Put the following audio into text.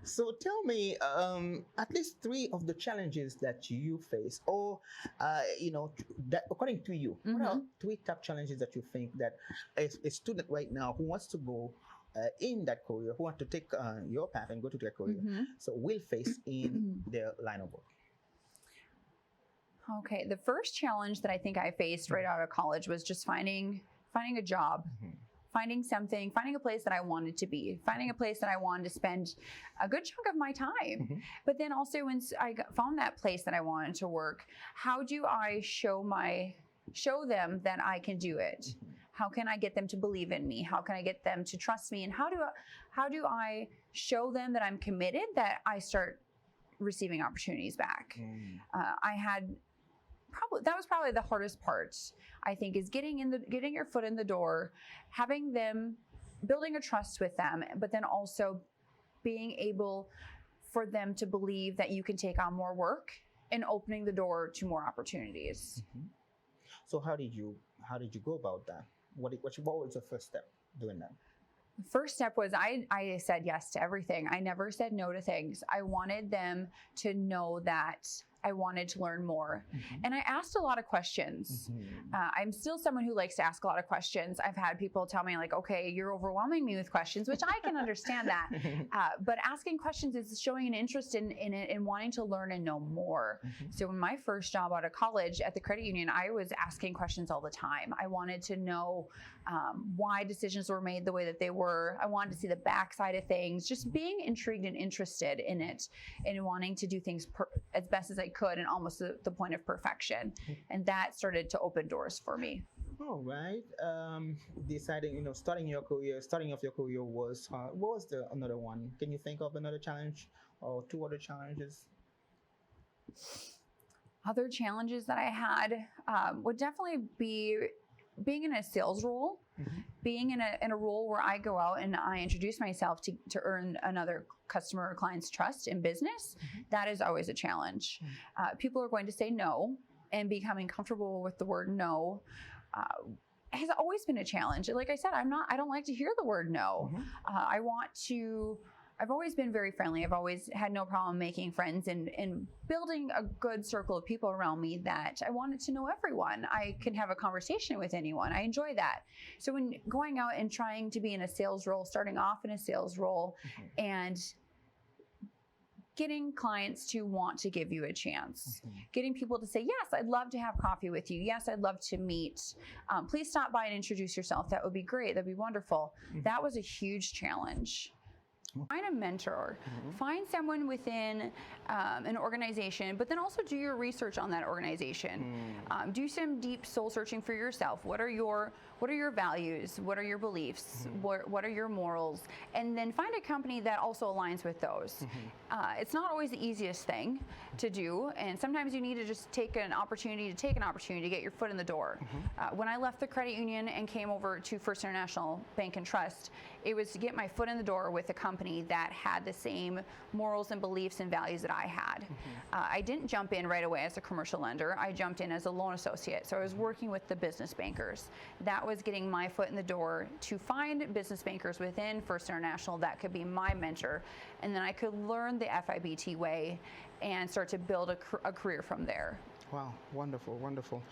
So tell me, at least three of the challenges that you face, or that according to you, what are Mhm. three top challenges that you think that a student right now who wants to go in that career, who want to take your path and go to that career, Mhm. so will face in their line of work? Okay, the first challenge that I think I faced right out of college was just finding a job, finding a place that I wanted to be, finding a place that I wanted to spend a good chunk of my time. Mhm. But then also once found that place that I wanted to work, how do I show them that I can do it? How can I get them to believe in me? How can I get them to trust me? And how do I show them that I'm committed, that I start receiving opportunities back? I had probably that was probably the hardest part, I think, is getting your foot in the door, having them, building a trust with them, but then also being able for them to believe that you can take on more work and opening the door to more opportunities. So how did you go about that? What was the first step doing that? The first step was I said yes to everything. I never said no to things. I wanted them to know that I wanted to learn more. And I asked a lot of questions. I'm still someone who likes to ask a lot of questions. I've had people tell me, like, okay, you're overwhelming me with questions, which I can understand that. But asking questions is showing an interest in it and wanting to learn and know more. So in my first job out of college at the credit union, I was asking questions all the time. I wanted to know why decisions were made the way that they were. I wanted to see the backside of things, just being intrigued and interested in it and wanting to do things as best as I could and almost the point of perfection. And that started to open doors for me. All right. Deciding, starting off your career was hard. What was the another one? Can you think of another challenge or two other challenges? Other challenges that I had would definitely be being in a sales role, being in a role where I go out and I introduce myself to earn another customer or client's trust in business. That is always a challenge. People are going to say no, and becoming comfortable with the word no has always been a challenge. Like I said, I don't like to hear the word no. I've always been very friendly. I've always had no problem making friends and building a good circle of people around me that I wanted to know everyone. I can have a conversation with anyone. I enjoy that. So when going out and trying to be in a sales role, starting off in a sales role and getting clients to want to give you a chance, getting people to say, yes, I'd love to have coffee with you. Yes, I'd love to meet. Please stop by and introduce yourself. That would be great. That'd be wonderful. That was a huge challenge. Find a mentor, find someone within an organization, but then also do your research on that organization. Do some deep soul searching for yourself. What are your values? What are your beliefs? What are your morals? And then find a company that also aligns with those. It's not always the easiest thing to do, and sometimes you need to just take an opportunity to get your foot in the door. When I left the credit union and came over to First International Bank and Trust, it was to get my foot in the door with a company that had the same morals and beliefs and values that I had. I didn't jump in right away as a commercial lender. I jumped in as a loan associate. So I was working with the business bankers. That was getting my foot in the door to find business bankers within First International that could be my mentor. And then I could learn the FIBT way and start to build a career from there. Wow, wonderful, wonderful.